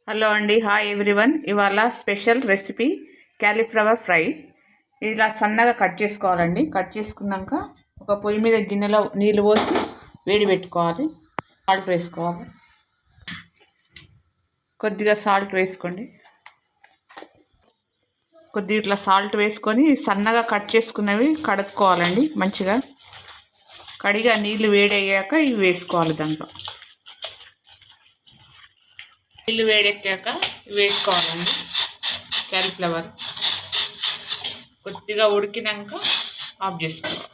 Hello అండి, hi everyone. ఇవాళ special recipe cauliflower fry. ఇలా సన్నగా కట్ చేసుకోవాలండి. కట్ చేసుకున్నాక ఒక పొయ్యి మీద గిన్నెలో నీళ్ళు పోసి వేడి పెట్టుకోవాలి. సాల్ట్ వేసుకోవాలి. కొద్దిగా సాల్ట్ వేసుకోండి. కొద్దిగా ఇట్లా సాల్ట్ వేసుకొని సన్నగా కట్ చేసుకున్నవి కడుక్కోవాలండి. మంచిగా కడిగా నీళ్ళు వేడి అయ్యాక ఇవి వేసుకోవాలి. దాంట్లో నీళ్ళు వేడెక్కాక వేసుకోవాలండి. క్యాలీఫ్లవర్ కొద్దిగా ఉడికినాక ఆఫ్ చేసుకోవాలి.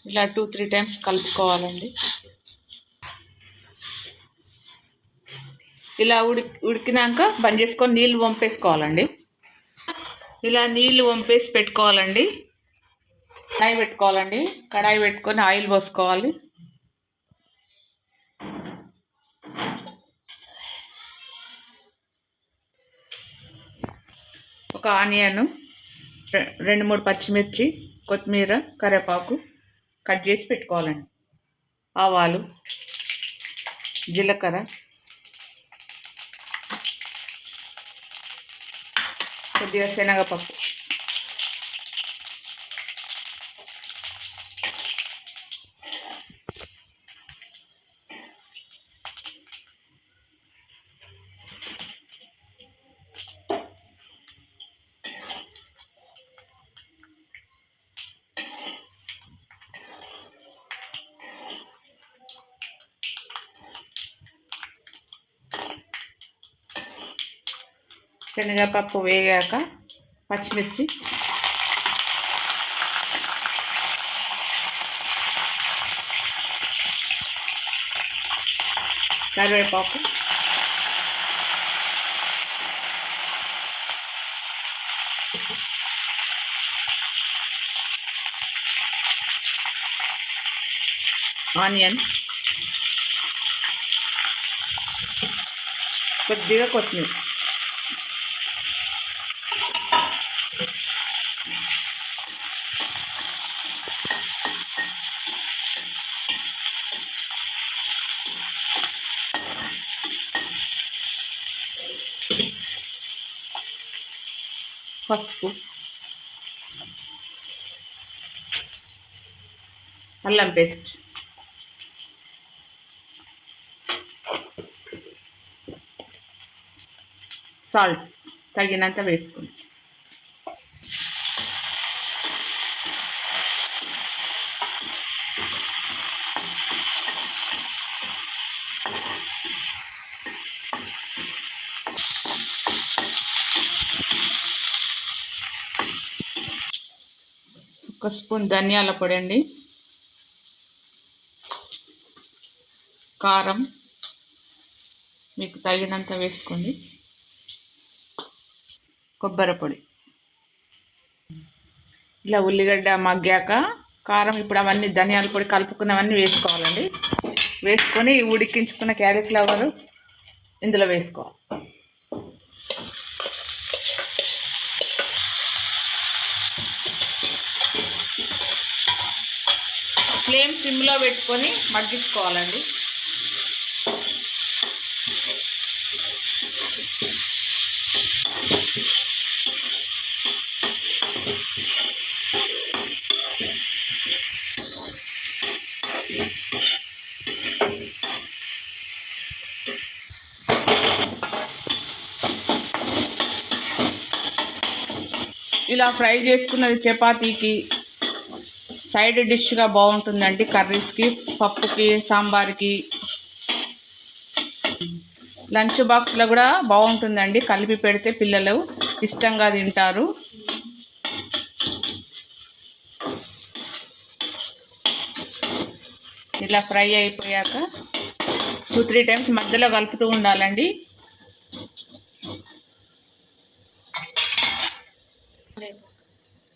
ఇలా 2-3 టైమ్స్ కలుపుకోవాలండి. ఇలా ఉడికినాక బంద్ చేసుకొని నీళ్ళు వంపేసుకోవాలండి. ఇలా నీళ్ళు వంపేసి పెట్టుకోవాలండి. కడాయి పెట్టుకోవాలండి. కడాయి పెట్టుకొని ఆయిల్ పోసుకోవాలి. ఒక ఆనియన్, 2-3 పచ్చిమిర్చి, కొత్తిమీర, కరివేపాకు కట్ చేసి పెట్టుకోవాలండి. ఆవాలు, జీలకర్ర, కొద్దిగా శనగపప్పు, శనగపప్పు వేగాక పచ్చిమిర్చి, కరివేపాకు, ఆనియన్, కొద్దిగా కొత్తిమీర, పసుపు, అల్లం పేస్ట్, సాల్ట్ తగినంత వేసుకుంది. ఒక స్పూన్ ధనియాల పొడి అండి. కారం మీకు తగినంత వేసుకోండి. కొబ్బరి పొడి. ఇలా ఉల్లిగడ్డ మగ్గాక కారం, ఇప్పుడు అవన్నీ ధనియాల పొడి కలుపుకున్నవన్నీ వేసుకోవాలండి. వేసుకొని ఉడికించుకున్న క్యాలీఫ్లవర్ ఇందులో వేసుకోవాలి. ఫ్లేమ్ సిమ్లో పెట్టుకొని మగ్గించుకోవాలండి. ఇలా ఫ్రై చేసుకున్నది చపాతీకి సైడ్ డిష్గా బాగుంటుందండి. కర్రీస్కి, పప్పుకి, సాంబార్కి, లంచ్ బాక్స్లో కూడా బాగుంటుందండి. కలిపి పెడితే పిల్లలు ఇష్టంగా తింటారు. ఇలా ఫ్రై అయిపోయాక 2-3 టైమ్స్ మధ్యలో కలుపుతూ ఉండాలండి.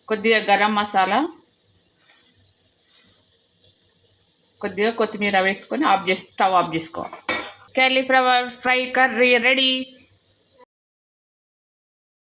కొద్దిగా గరం మసాలా, కొద్దిగా కొత్తిమీర వేసుకొని స్టవ్ ఆఫ్ చేసుకోవాలి. Cauliflower fry curry ready.